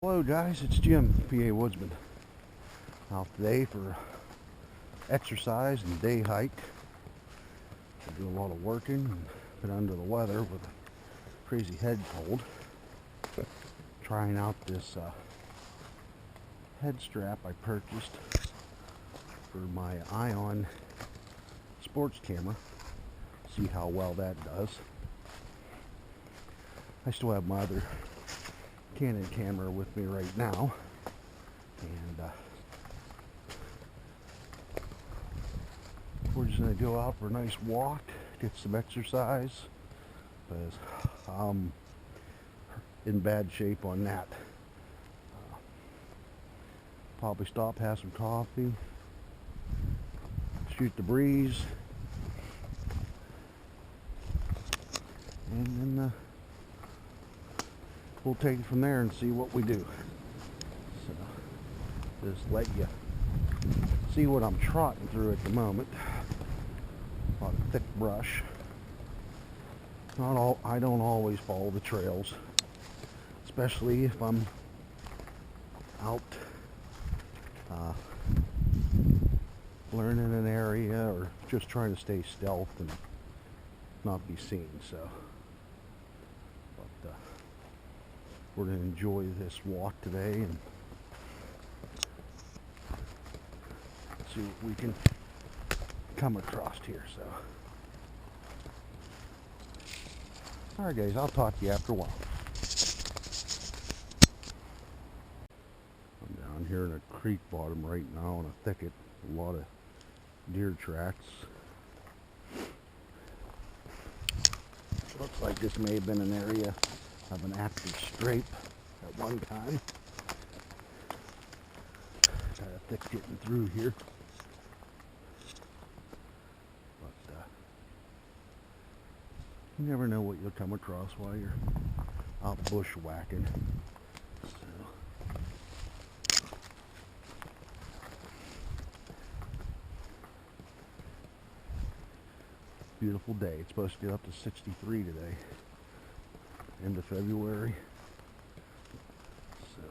Hello guys, it's Jim, Pawoodsman. Out today for exercise and day hike. I do a lot of working and been under the weather with a crazy head cold. Trying out this head strap I purchased for my Ion sports camera. See how well that does. I still have my other Canon camera with me right now, and we're just going to go out for a nice walk, get some exercise, because I'm in bad shape on that. Probably stop, have some coffee, shoot the breeze, and then we'll take it from there and see what we do. So, just let you see what I'm trotting through at the moment. A lot of thick brush. I don't always follow the trails, especially if I'm out learning an area or just trying to stay stealth and not be seen. So, but we're going to enjoy this walk today and see what we can come across here. So, alright guys, I'll talk to you after a while. I'm down here in a creek bottom right now in a thicket, a lot of deer tracks. Looks like this may have been an area of an active scrape at one time. Kind of thick getting through here. But you never know what you'll come across while you're out bushwhacking. Beautiful day. It's supposed to get up to 63 today. End of February. So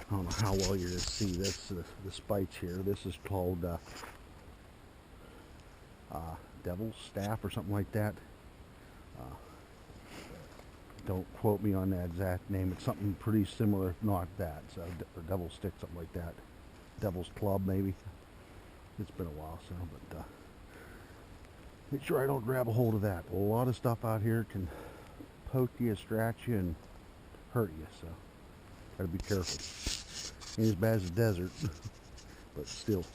I don't know how well you're going to see this, the spikes here. This is called devil's staff or something like that. Don't quote me on that exact name. It's something pretty similar, if not that. So, or devil's stick, something like that. Devil's club, maybe. It's been a while, so, but make sure I don't grab a hold of that. A lot of stuff out here can poke you, scratch you, and hurt you, so gotta be careful. Ain't as bad as the desert, but still.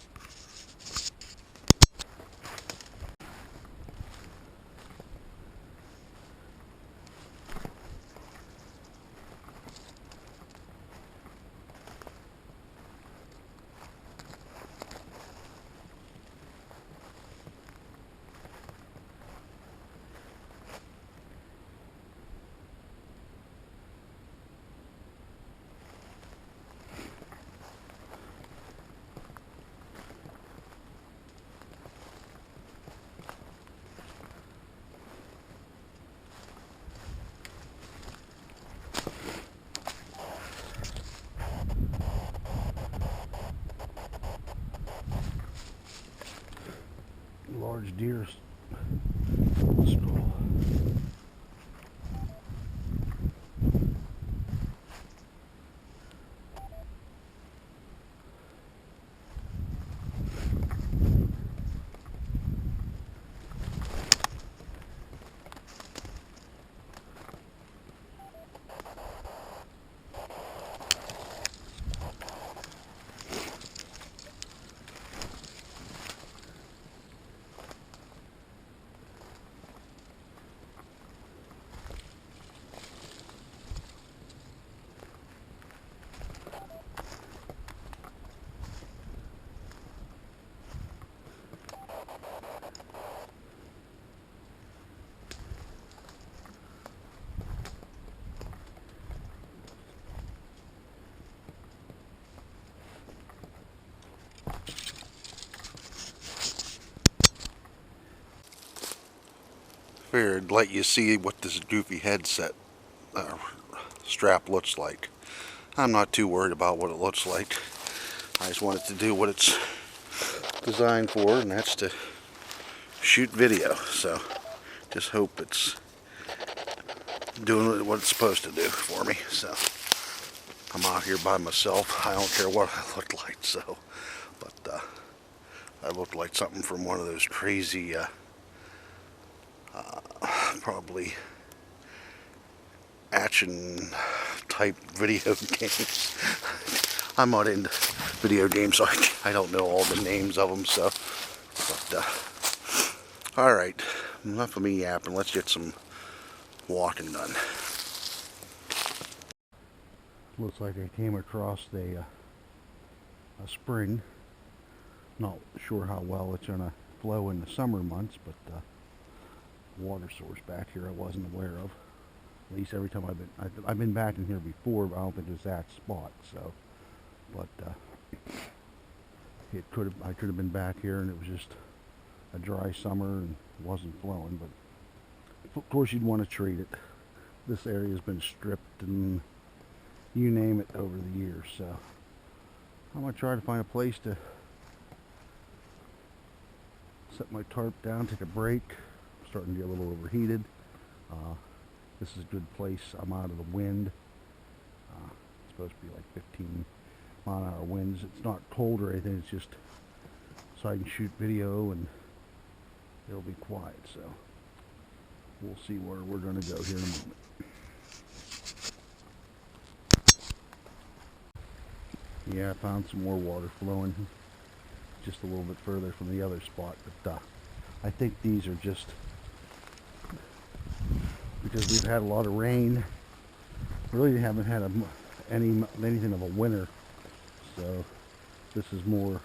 Large deer skull. Figured let you see what this goofy headset strap looks like. I'm not too worried about what it looks like. I just want it to do what it's designed for, and that's to shoot video. So just hope it's doing what it's supposed to do for me. So I'm out here by myself. I don't care what I look like. So, but I look like something from one of those crazy, probably action type video games. I'm not into video games, so I don't know all the names of them. So, but all right, enough of me yapping. Let's get some walking done. Looks like I came across a spring. Not sure how well it's gonna flow in the summer months, but water source back here I wasn't aware of. At least every time I've been back in here before, but I don't think it's that spot. So, but I could have been back here and it was just a dry summer and wasn't flowing. But of course you'd want to treat it. This area has been stripped and you name it over the years. So I'm gonna try to find a place to set my tarp down, take a break. I'm starting to get a little overheated. This is a good place. I'm out of the wind. It's supposed to be like 15 mile-an-hour winds. It's not cold or anything. It's just so I can shoot video and it'll be quiet. So we'll see where we're going to go here in a moment. Yeah, I found some more water flowing just a little bit further from the other spot. But I think these are just because we've had a lot of rain. Really haven't had anything of a winter, so this is more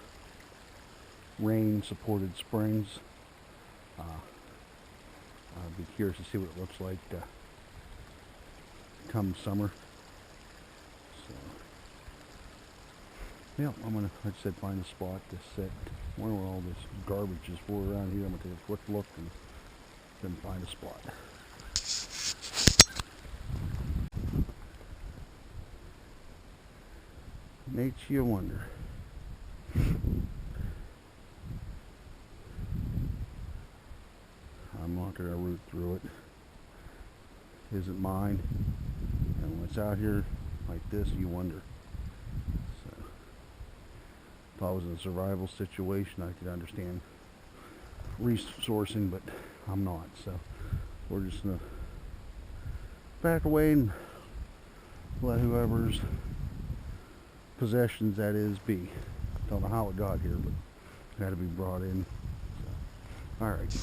rain supported springs. I'll be curious to see what it looks like come summer. So yeah, I'm gonna, like I said, find a spot to sit. I wonder where all this garbage is for around here. I'm gonna take a quick look and then find a spot. Makes you wonder. I'm not going to root through it. Isn't mine. And when it's out here like this, you wonder. So, if I was in a survival situation, I could understand resourcing, but I'm not. So, we're just going to back away and let whoever's possessions that is be. Don't know how it got here, but it had to be brought in. So, all right.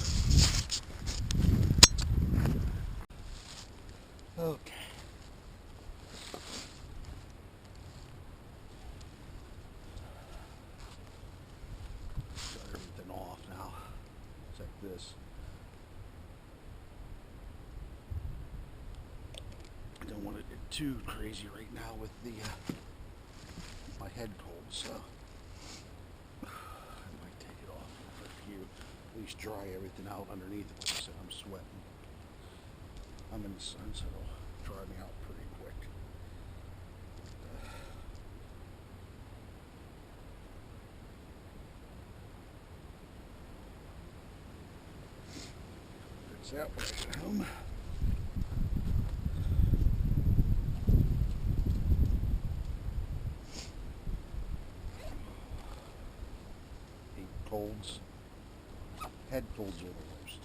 Okay. Got everything off now. It's like this. I don't want to get too crazy right now with the my head cold, so I might take it off for a few, at least dry everything out underneath it. Like I said, I'm sweating. I'm in the sun, so it'll dry me out pretty quick. It's that way at home. Colds. Head colds are the worst.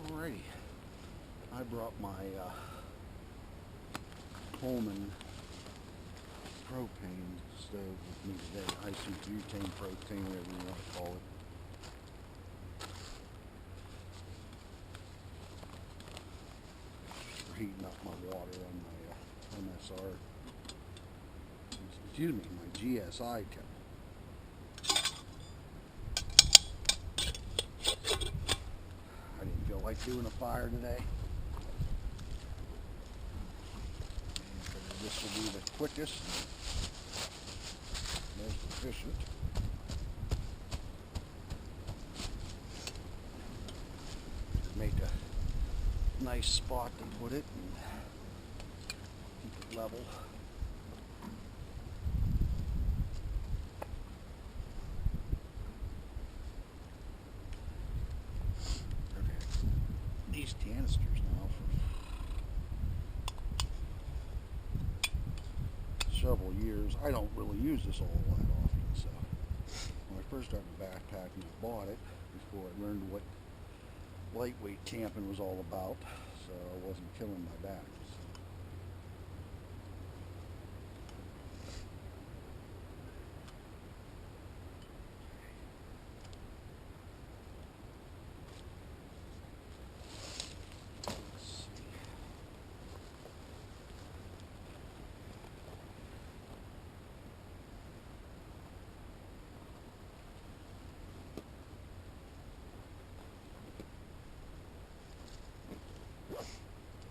Alrighty. I brought my Coleman propane stove with me today. Isobutane, propane, whatever you want to call it. For heating up my water on my MSR. Excuse me, my GSI kettle. I didn't feel like doing a fire today. This will be the quickest, most efficient. make a nice spot to put it and keep it level. These canisters now for several years. I don't really use this a whole lot often, so when I first started backpacking, I bought it before I learned what lightweight camping was all about, so I wasn't killing my back.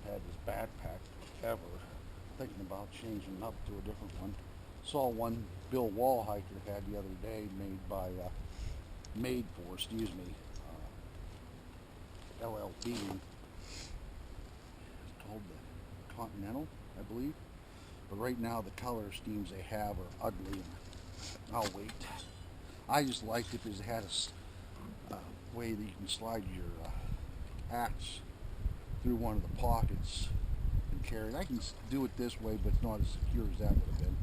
Had this backpack ever, thinking about changing up to a different one. Saw one Bill Wallhiker had the other day, made for, LLB. It's called the Continental, I believe. But right now the color schemes they have are ugly, and I'll wait. I just liked it because it had a way that you can slide your axe through one of the pockets and carry it. I can do it this way, but it's not as secure as that would have been.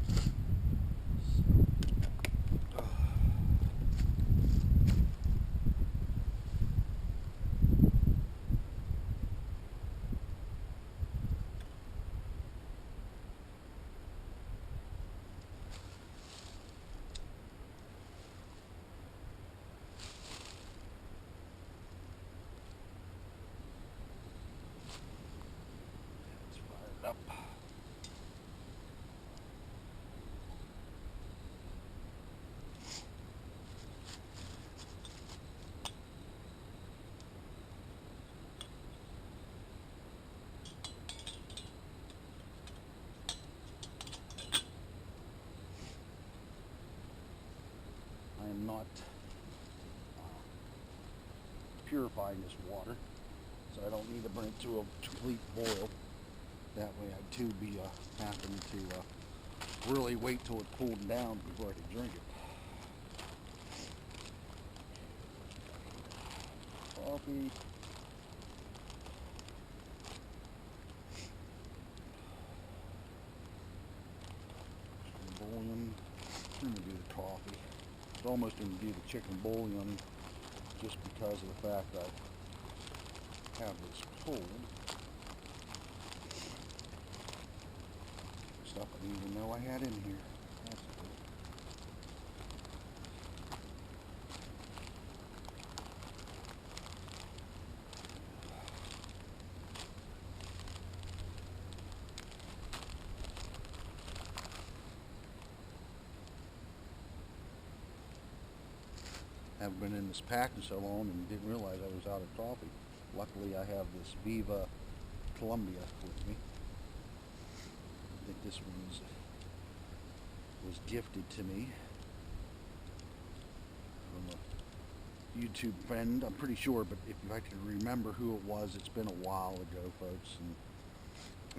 Up. I am not purifying this water, so I don't need to bring it to a complete boil. That way I'd too be having to really wait till it cooled down before I could drink it. Coffee. Bouillon. I'm going to do the coffee. I was almost going to do the chicken bouillon just because of the fact that I have this cold. Stuff I didn't even know I had in here. That's good. Haven't been in this packing so long and didn't realize I was out of coffee. Luckily I have this Viva Columbia with me. I think this one was gifted to me from a YouTube friend, I'm pretty sure, but if I can remember who it was, it's been a while ago, folks, and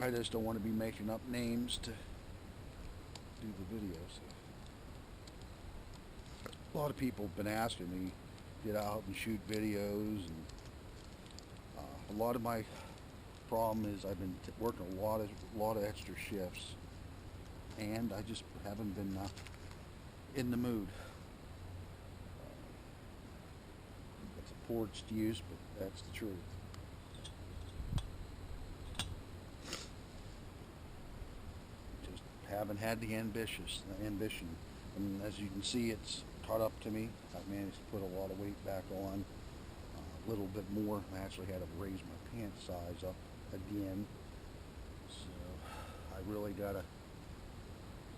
I just don't want to be making up names to do the videos. A lot of people have been asking me to get out and shoot videos, and a lot of my problem is I've been working a lot of extra shifts, and I just haven't been in the mood. It's a poor excuse, but that's the truth. Just haven't had the ambition, and as you can see, it's caught up to me. I've managed to put a lot of weight back on, a little bit more. I actually had to raise my pant size up again, so I really gotta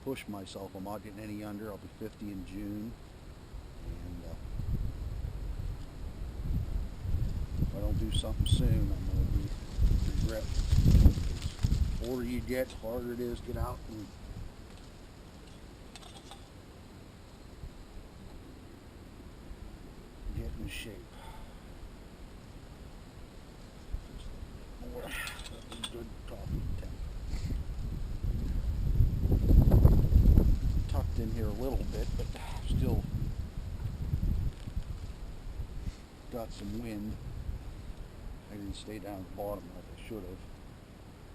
push myself. I'm not getting any younger. I'll be 50 in June, and if I don't do something soon, I'm gonna be regretful. The older you get, the harder it is to get out and get in shape. here a little bit, but still got some wind. I didn't stay down at the bottom like I should have.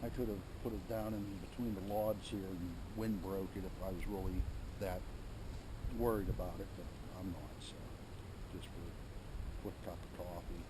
I could have put it down in between the logs here and wind broke it if I was really that worried about it, but I'm not, so just for a quick cup of coffee.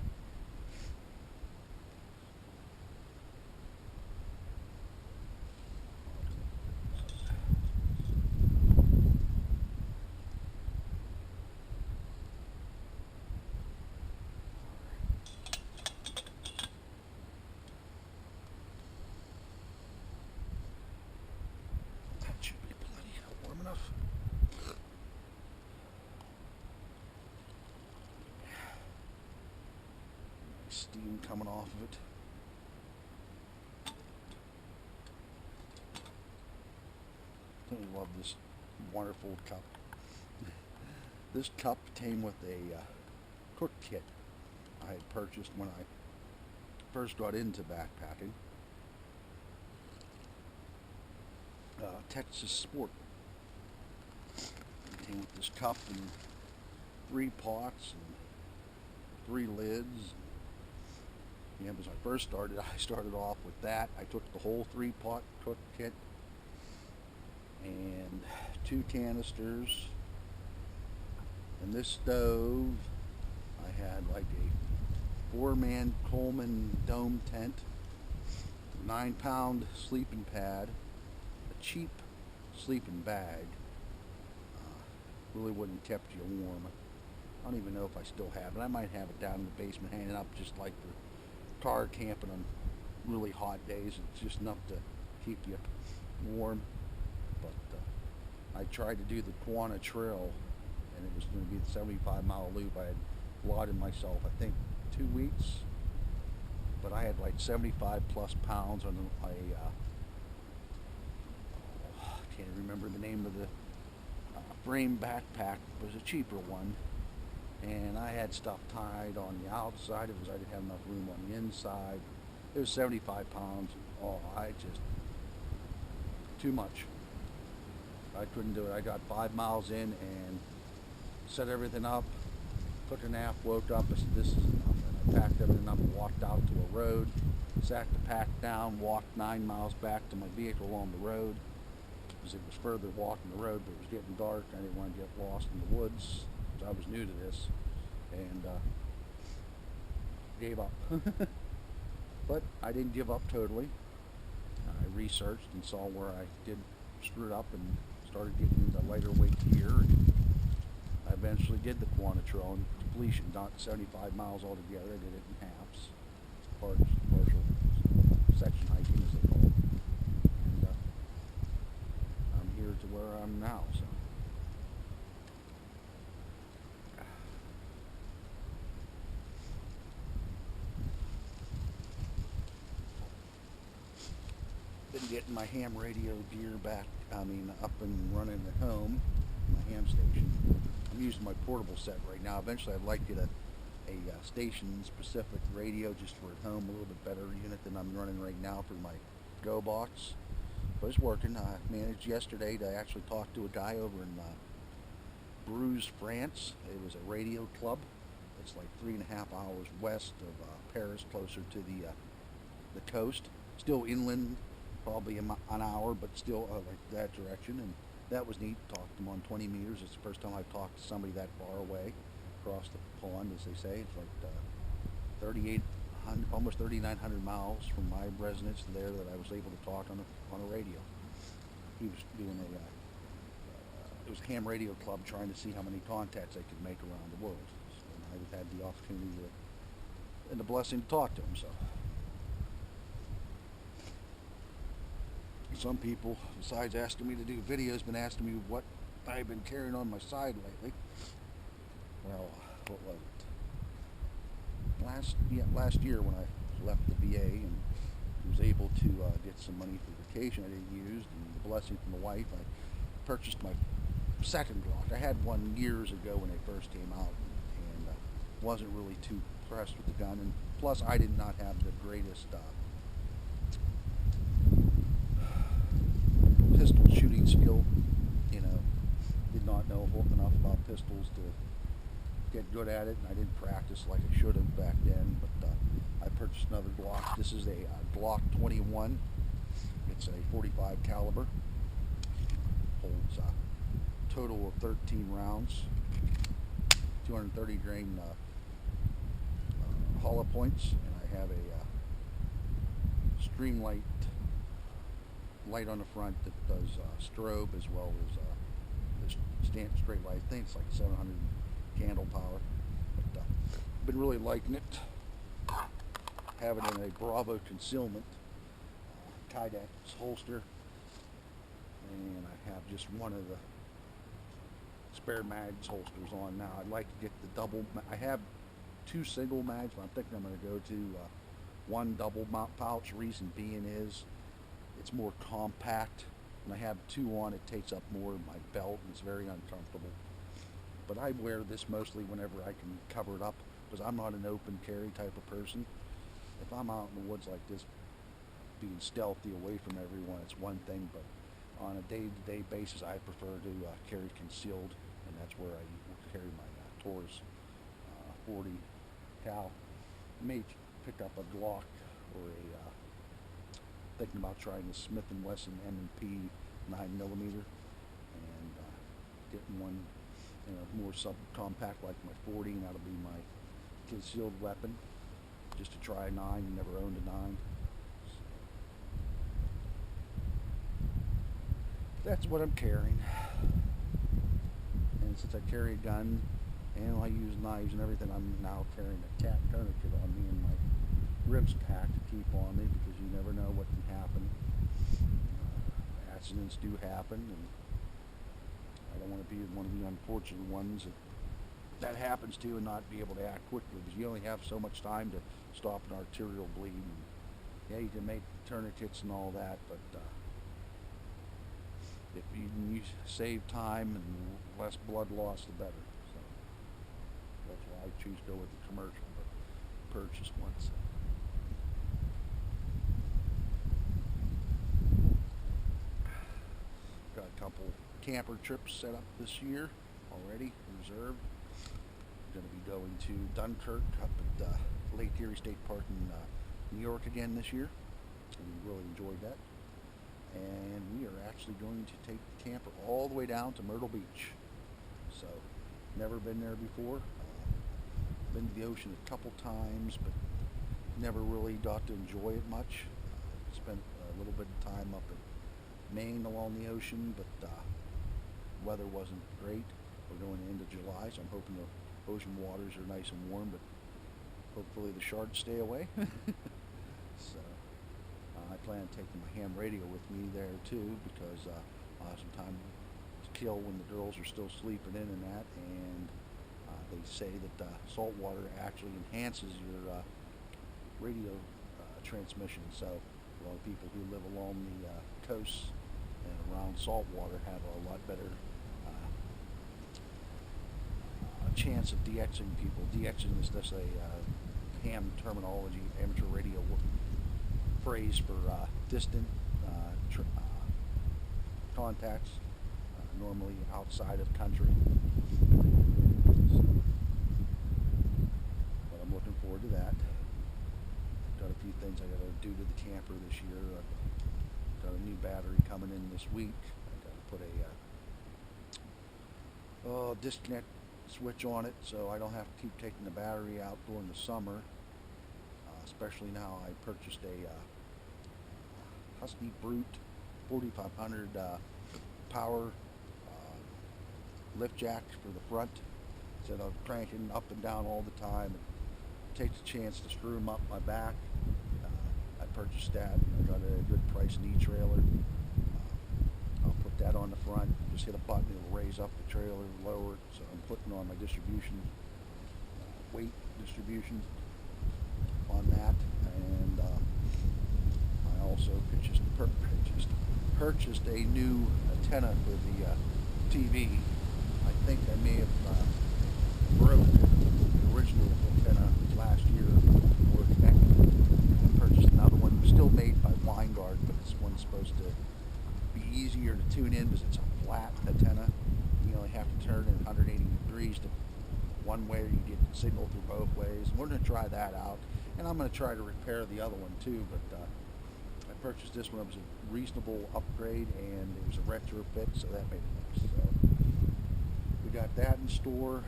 Steam coming off of it. I love this wonderful cup. This cup came with a cook kit I had purchased when I first got into backpacking. Texas Sport. It came with this cup and 3 pots and 3 lids. Yeah, as I first started, I started off with that. I took the whole 3-pot cook kit and 2 canisters and this stove. I had like a 4-man Coleman dome tent, 9-pound sleeping pad, a cheap sleeping bag. Really wouldn't have kept you warm. I don't even know if I still have it. I might have it down in the basement hanging up just like the car camping on really hot days. It's just enough to keep you warm. But I tried to do the Quanah Trail, and it was going to be the 75-mile loop. I had allotted myself, I think, 2 weeks, but I had like 75 plus pounds on a I can't remember the name of the frame backpack. It was a cheaper one. And I had stuff tied on the outside. I didn't have enough room on the inside. It was 75 pounds. Oh, too much. I couldn't do it. I got 5 miles in and set everything up, took a nap, woke up, I said, this is enough. And I packed everything up and walked out to a road, sat the pack down, walked 9 miles back to my vehicle along the road, because it was further walking the road, but it was getting dark. I didn't want to get lost in the woods. I was new to this, and gave up. But I didn't give up totally. I researched and saw where I did screw it up and started getting the lighter weight gear. And I eventually did the Quanah Trail in completion, not 75 miles altogether. I did it in halves, partial section hiking, as they call it. And I'm here to where I'm now. So. Been getting my ham radio gear back, up and running at home, my ham station. I'm using my portable set right now. Eventually I'd like to get a station-specific radio just for at home, a little bit better unit than I'm running right now for my Go box. But it's working. I managed yesterday to actually talk to a guy over in Bruges, France. It was a radio club. It's like 3.5 hours west of Paris, closer to the coast. Still inland, probably an hour, but still like that direction. And that was neat. Talked to him on 20 meters. It's the first time I've talked to somebody that far away across the pond, as they say. It's like 3,800, almost 3,900 miles from my residence to there that I was able to talk on a radio. He was doing it was a ham radio club trying to see how many contacts they could make around the world. So, and I had the opportunity and the blessing to talk to him. So. Some people, besides asking me to do videos, been asking me what I've been carrying on my side lately. Well, what was it? Last year when I left the VA and was able to get some money for vacation I didn't use, and the blessing from the wife, I purchased my second Glock. I had one years ago when they first came out, and wasn't really too impressed with the gun. And plus, I did not have the greatest pistol shooting skill, did not know enough about pistols to get good at it, and I didn't practice like I should have back then. But I purchased another Glock. This is a Glock 21. It's a 45 caliber. Holds a total of 13 rounds, 230 grain hollow points, and I have a streamlight light on the front that does strobe as well as the stand straight light. I think it's like 700 candle power. But I've been really liking it. Have it in a Bravo concealment Kydex holster, and I have just one of the spare mags holsters on now. I'd like to get the double. I have 2 single mags, but I'm thinking I'm going to go to one double mount pouch. Reason being is it's more compact. When I have 2 on, it takes up more of my belt, and it's very uncomfortable. But I wear this mostly whenever I can cover it up, because I'm not an open carry type of person. If I'm out in the woods like this, being stealthy away from everyone, it's one thing, but on a day-to-day basis, I prefer to carry concealed, and that's where I carry my Taurus 40 cal. I may pick up a Glock or thinking about trying the Smith & Wesson M&P 9mm and getting one, more subcompact like my 40, and that'll be my concealed weapon, just to try a 9. I never owned a 9. That's what I'm carrying. And since I carry a gun and I use knives and everything, I'm now carrying a TAC tourniquet on me and my ribs tacked to keep on me, because you never know what can happen. Accidents do happen, and I don't want to be one of the unfortunate ones that happens to and not be able to act quickly, because you only have so much time to stop an arterial bleed. And, yeah, you can make tourniquets and all that, but if you can save time and less blood loss, the better. So that's why I choose to go with the commercial, but purchased one. So. Got a couple camper trips set up this year already, reserved. Going to be going to Dunkirk up at Lake Erie State Park in New York again this year. And we really enjoyed that. And we are actually going to take the camper all the way down to Myrtle Beach. So, never been there before. Been to the ocean a couple times, but never really got to enjoy it much. Spent a little bit of time up in Maine along the ocean, but weather wasn't great. We're going into July, so I'm hoping the ocean waters are nice and warm, but hopefully the sharks stay away. So I plan on taking my ham radio with me there too, because I'll have some time to kill when the girls are still sleeping in and that, and they say that salt water actually enhances your radio transmission. So a lot of people who live along the coasts and around salt water have a lot better chance of de-Xing people. De-Xing is just a ham terminology, amateur radio phrase for distant contacts, normally outside of country. So, but I'm looking forward to that. Got a few things I got to do to the camper this year. Got a new battery coming in this week. I got to put a disconnect switch on it, so I don't have to keep taking the battery out during the summer. Especially now, I purchased a Husky Brute 4500 power lift jack for the front. Instead of cranking up and down all the time, it takes a chance to screw them up my back. I purchased that. I got a good price in e-trailer. I'll put that on the front. Just hit a button, it'll raise up the trailer, lower it. So I'm putting on my distribution, weight distribution on that. And I also purchased a new antenna for the TV. I think I may have broke the original antenna last year or connected. I purchased another one, still made by Weingard, but this one's supposed to be easier to tune in because it's a flat antenna. You only have to turn it 180 degrees to one way, you get signal through both ways. We're going to try that out, and I'm going to try to repair the other one too, but I purchased this one. It was a reasonable upgrade, and it was a retrofit, so that made it nice. So we got that in store.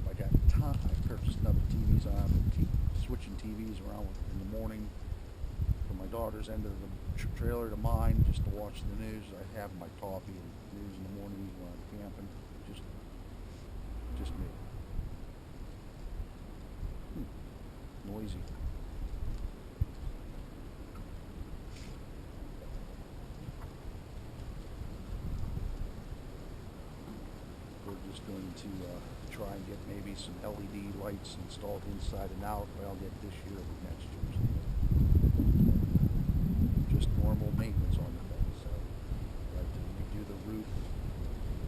I got time. I purchased another TVs. I'm switching TVs around in the morning from my daughter's end of the trailer to mine, just to watch the news. I have my coffee and news in the morning when I'm camping. Just me. Noisy. We're just going to try and get maybe some LED lights installed inside and out. Well, I'll get this year or next year. Just normal maintenance on the thing. So, like to redo the roof,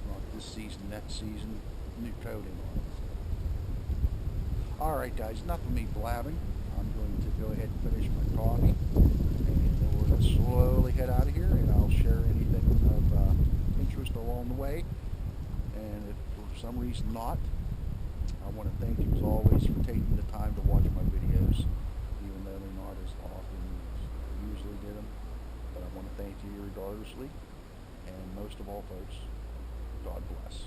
not this season, next season, new coating on it. Alright guys, enough of me blabbing. I'm going to go ahead and finish my coffee, and then we're going to slowly head out of here, and I'll share anything of interest along the way. And if for some reason not, I want to thank you as always for taking the time to watch my videos, even though they're not as often as I usually did them. But I want to thank you regardlessly, and most of all folks, God bless.